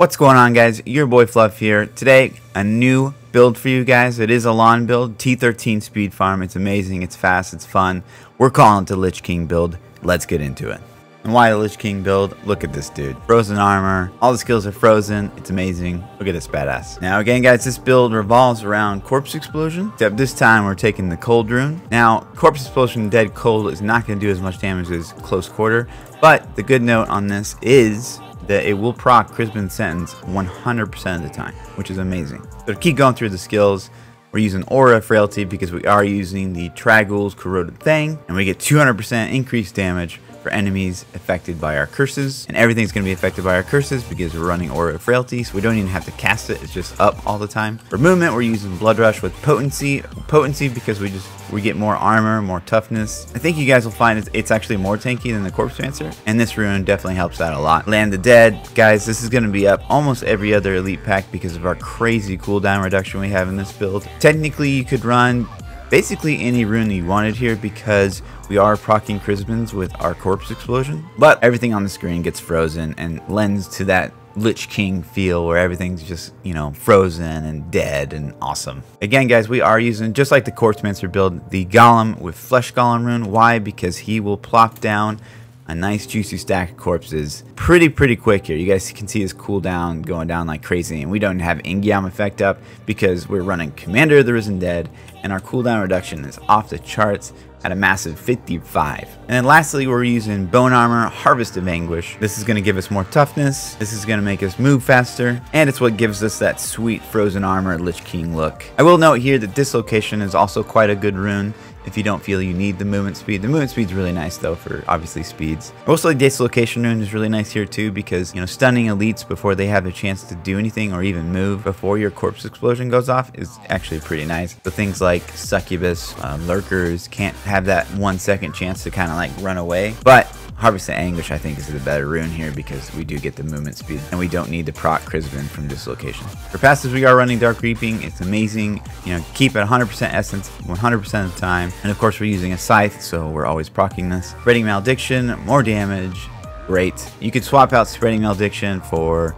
What's going on, guys? Your boy Fluff here. Today, a new build for you guys. It is a lawn build, T13 speed farm. It's amazing, it's fast, it's fun. We're calling it the Lich King build. Let's get into it. And why the Lich King build? Look at this dude. Frozen armor, all the skills are frozen. It's amazing. Look at this badass. Now again, guys, this build revolves around Corpse Explosion, except this time we're taking the Cold Rune. Now, Corpse Explosion Dead Cold is not going to do as much damage as Close Quarter, but the good note on this is that it will proc Crispin Sentence 100% of the time, which is amazing. So to keep going through the skills, we're using Aura Frailty because we are using the Trag'Oul's Corroded Fang, and we get 200% increased damage for enemies affected by our curses, and everything's going to be affected by our curses because we're running Aura Frailty, so we don't even have to cast it. It's just up all the time. For movement, we're using Blood Rush with potency because we get more armor, more toughness. I think you guys will find it's actually more tanky than the Corpse Dancer, and this rune definitely helps out a lot. Land the Dead, guys, this is going to be up almost every other elite pack because of our crazy cooldown reduction we have in this build. Technically, you could run basically any rune you wanted here because we are proccing Crispins with our Corpse Explosion, but everything on the screen gets frozen and lends to that Lich King feel where everything's just, you know, frozen and dead and awesome. Again, guys, we are using, just like the Corpsemancer build, the Golem with Flesh Golem rune. Why? Because he will plop down a nice juicy stack of corpses pretty quick here. You guys can see his cooldown going down like crazy, and we don't have Ingyam effect up because we're running Commander of the Risen Dead, and our cooldown reduction is off the charts at a massive 55. And then lastly, we're using Bone Armor, Harvest of Anguish. This is going to give us more toughness, this is going to make us move faster, and it's what gives us that sweet frozen armor Lich King look. I will note here that Dislocation is also quite a good rune if you don't feel you need the movement speed. The movement speed is really nice though for obviously speeds. Mostly Dislocation rune is really nice here too because, you know, stunning elites before they have a chance to do anything or even move before your Corpse Explosion goes off is actually pretty nice. So things like Succubus, Lurkers can't have that 1 second chance to kind of like run away, but Harvest of Anguish I think is the better rune here because we do get the movement speed and we don't need to proc Crispin from Dislocation. For passives, we are running Dark Reaping. It's amazing. You know, keep it 100% essence 100% of the time. And of course we're using a Scythe, so we're always proccing this. Spreading Malediction, more damage, great. You could swap out Spreading Malediction for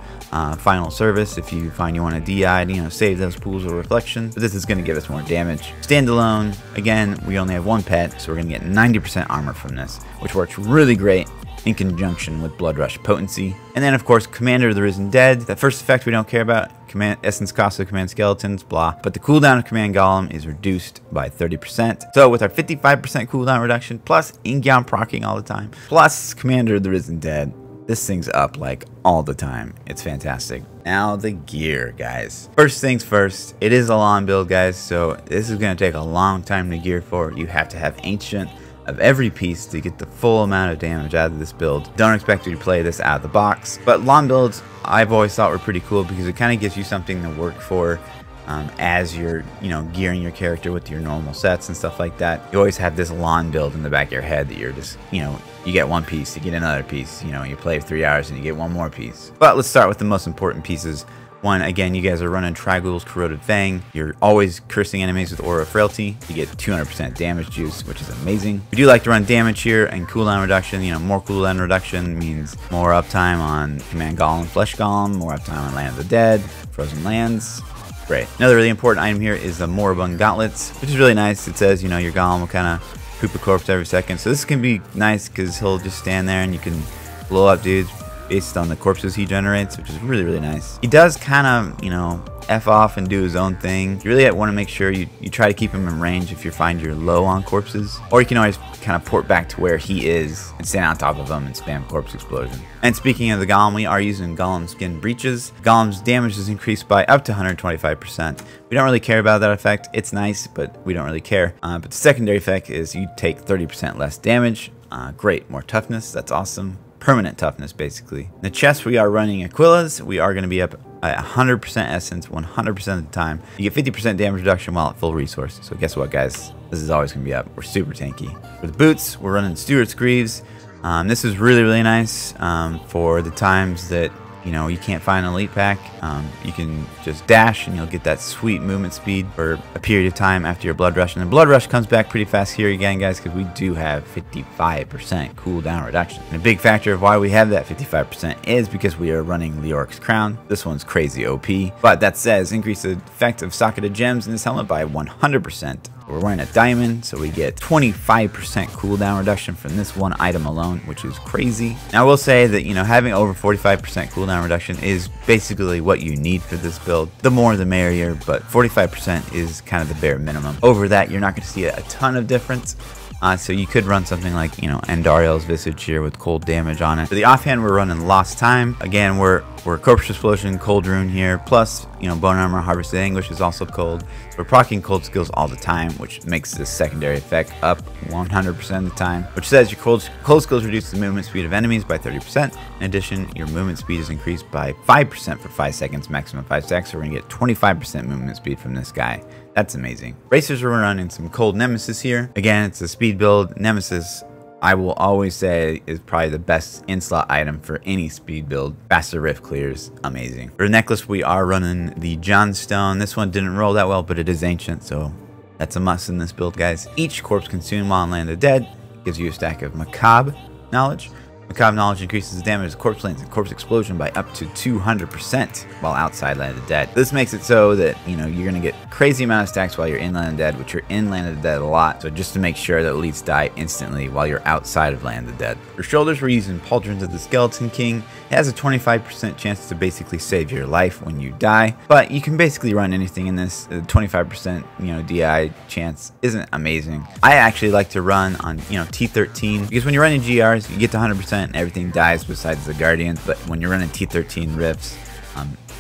Final Service if you find you want to DI, you know, save those pools of reflection. But this is going to give us more damage. Standalone, again, we only have one pet, so we're going to get 90% armor from this, which works really great in conjunction with Blood Rush potency. And then of course Commander of the Risen Dead. The first effect we don't care about, command essence cost of command skeletons, blah, but the cooldown of command golem is reduced by 30%. So with our 55% cooldown reduction plus Ingyam proccing all the time plus Commander of the Risen Dead, this thing's up like all the time. It's fantastic. Now the gear, guys. First things first, it is a lawn build, guys, so this is going to take a long time to gear for. You have to have Ancient of every piece to get the full amount of damage out of this build. Don't expect you to play this out of the box, but lawn builds I've always thought were pretty cool because it kind of gives you something to work for as you're, you know, gearing your character with your normal sets and stuff like that. You always have this lawn build in the back of your head that you're just, you know, you get one piece, you get another piece, you know, you play 3 hours and you get one more piece. But let's start with the most important pieces. One, again, you guys are running Trag'Oul's Corroded Fang. You're always cursing enemies with Aura Frailty. You get 200% damage juice, which is amazing. We do like to run damage here and cooldown reduction. You know, more cooldown reduction means more uptime on Command Golem, Flesh Golem, more uptime on Land of the Dead, Frozen Lands. Great. Another really important item here is the Moribund Gauntlets, which is really nice. It says, you know, your Golem will kind of poop a corpse every second. So this can be nice because he'll just stand there and you can blow up dudes based on the corpses he generates, which is really nice. He does kind of, you know, F off and do his own thing. You really want to make sure you try to keep him in range if you find you're low on corpses, or you can always kind of port back to where he is and stand on top of him and spam Corpse Explosion. And speaking of the Golem, we are using Golem Skin Breaches. Golem's damage is increased by up to 125%. We don't really care about that effect. It's nice, but we don't really care. But the secondary effect is you take 30% less damage. Great, more toughness, that's awesome. Permanent toughness, basically. In the chest, we are running Aquila's. We are going to be up at 100% essence 100% of the time. You get 50% damage reduction while at full resource. So guess what, guys? This is always going to be up. We're super tanky. For the boots, we're running Stewart's Greaves. This is really nice for the times that you know, you can't find an elite pack, you can just dash and you'll get that sweet movement speed for a period of time after your blood rush. And the blood rush comes back pretty fast here again, guys, because we do have 55% cooldown reduction. And a big factor of why we have that 55% is because we are running Leoric's Crown. This one's crazy OP, but that says increase the effect of socketed gems in this helmet by 100%. We're wearing a diamond, so we get 25% cooldown reduction from this one item alone, which is crazy. Now, I will say that, you know, having over 45% cooldown reduction is basically what you need for this build. The more the merrier, but 45% is kind of the bare minimum. Over that, you're not going to see a ton of difference. So you could run something like, you know, Andariel's Visage here with cold damage on it. For the offhand, we're running Lost Time. Again, we're Corpse Explosion, Cold Rune here, plus, you know, Bone Armor, Harvested Anguish is also cold. We're proccing cold skills all the time, which makes this secondary effect up 100% of the time, which says your cold skills reduce the movement speed of enemies by 30%. In addition, your movement speed is increased by 5% for 5 seconds, maximum 5 stacks, so we're gonna get 25% movement speed from this guy. That's amazing. Racers, we're running some Cold Nemesis here. Again, it's a speed build. Nemesis, I will always say, is probably the best in-slot item for any speed build. Faster rift clears, amazing. For the necklace, we are running the Johnstone. This one didn't roll that well, but it is ancient, so that's a must in this build, guys. Each corpse consumed while on Land of the Dead gives you a stack of Macabre knowledge. Macabre knowledge increases the damage of corpse lanes and corpse explosion by up to 200% while outside Land of the Dead. This makes it so that, you know, you're gonna get crazy amount of stacks while you're in Land of the Dead, which you're in Land of the Dead a lot. So just to make sure that elites die instantly while you're outside of Land of the Dead. For shoulders, we're using Pauldrons of the Skeleton King. It has a 25% chance to basically save your life when you die, but you can basically run anything in this. The 25%, you know, DI chance isn't amazing. I actually like to run on, you know, T13 because when you're running GRs, you get to 100% and everything dies besides the Guardians. But when you're running T13 rifts,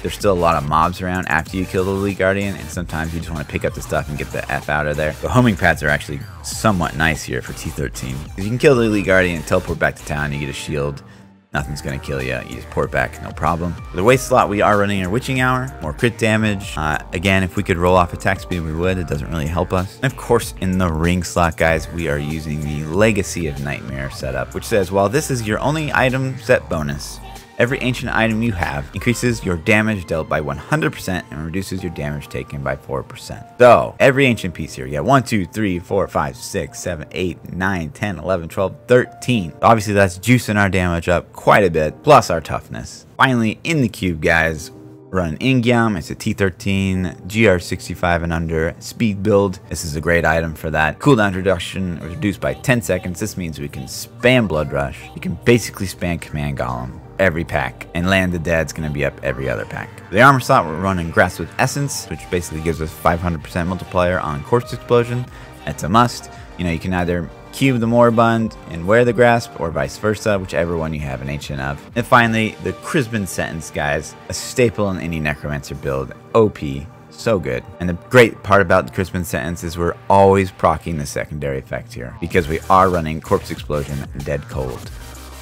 there's still a lot of mobs around after you kill the Elite Guardian, and sometimes you just want to pick up the stuff and get the F out of there. The homing pads are actually somewhat nice here for T13 because you can kill the Elite Guardian, teleport back to town, you get a shield. Nothing's going to kill you. You just port back, no problem. For the waste slot, we are running our Witching Hour, more crit damage. Again, if we could roll off attack speed, we would. It doesn't really help us. And of course, in the ring slot, guys, we are using the Legacy of Nightmare setup, which says, while this is your only item set bonus, every ancient item you have increases your damage dealt by 100% and reduces your damage taken by 4%. So, every ancient piece here, you got 1, 2, 3, 4, 5, 6, 7, 8, 9, 10, 11, 12, 13. Obviously, that's juicing our damage up quite a bit, plus our toughness. Finally, in the cube, guys, run Ingyam. It's a T13, GR65 and under speed build. This is a great item for that. Cooldown reduction reduced by 10 seconds. This means we can spam Blood Rush. You can basically spam Command Golem every pack, and Land of the Dead's going to be up every other pack. The armor slot, we're running Grasp with Essence, which basically gives us 500% multiplier on Corpse Explosion. That's a must. You know, you can either cube the Moribund and wear the Grasp, or vice versa, whichever one you have an ancient of. And finally, the Crispin Sentence, guys, a staple in any Necromancer build. OP. So good. And the great part about the Crispin Sentence is we're always proccing the secondary effect here, because we are running Corpse Explosion and Dead Cold.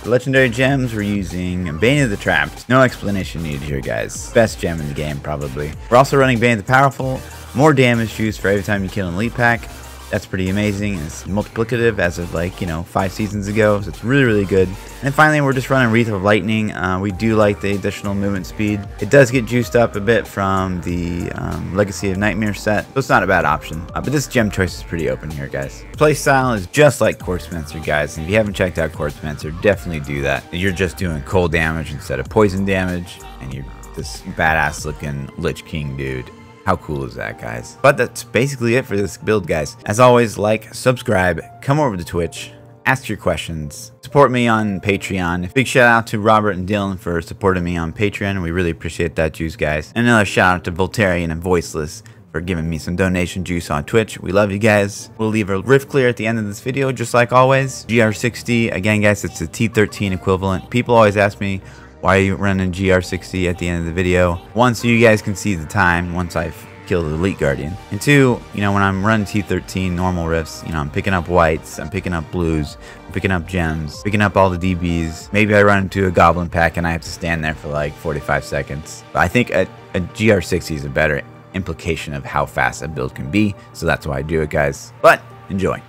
The legendary gems, we're using Bane of the Trapped. No explanation needed here, guys. Best gem in the game, probably. We're also running Bane of the Powerful. More damage juice for every time you kill an elite pack. That's pretty amazing. It's multiplicative as of, like, you know, 5 seasons ago, so it's really, really good. And then finally, we're just running Wreath of Lightning. We do like the additional movement speed. It does get juiced up a bit from the Legacy of Nightmare set, so it's not a bad option. But this gem choice is pretty open here, guys. Playstyle is just like Corpsemancer, guys. And if you haven't checked out Corpsemancer, definitely do that. You're just doing cold damage instead of poison damage, and you're this badass looking Lich King dude. How cool is that, guys? But that's basically it for this build, guys. As always, like, subscribe, come over to Twitch, ask your questions, support me on Patreon. Big shout out to Robert and Dylan for supporting me on Patreon. We really appreciate that juice, guys. And another shout out to Voltarian and Voiceless for giving me some donation juice on Twitch. We love you guys. We'll leave a rift clear at the end of this video, just like always. GR60, again, guys, it's the T13 equivalent. People always ask me, why are you running GR60 at the end of the video? One, so you guys can see the time once I've killed the Elite Guardian. And two, you know, when I'm running T13 normal rifts, you know, I'm picking up whites, I'm picking up blues, I'm picking up gems, picking up all the DBs. Maybe I run into a goblin pack and I have to stand there for like 45 seconds. But I think a GR60 is a better implication of how fast a build can be. So that's why I do it, guys. But enjoy.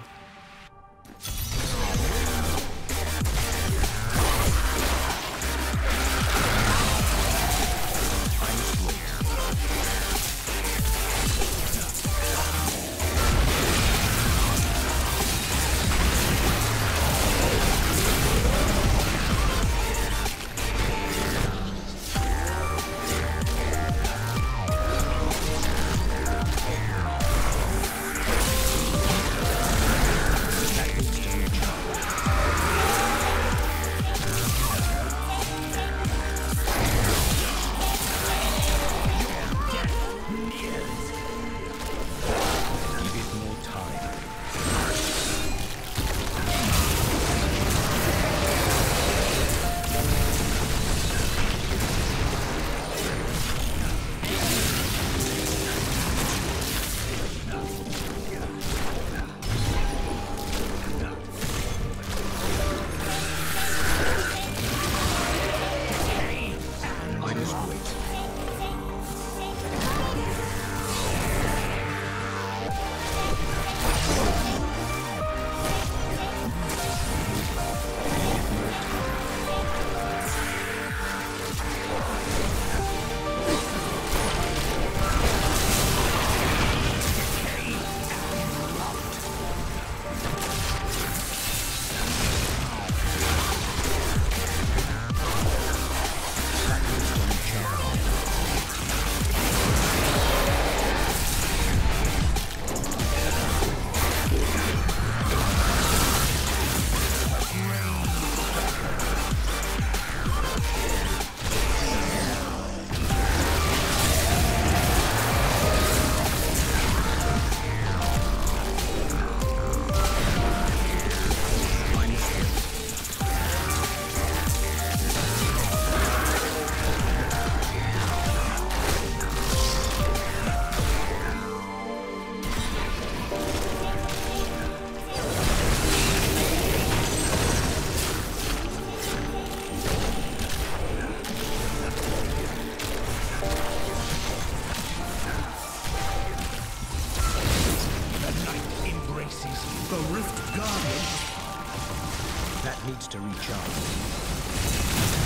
That needs to recharge.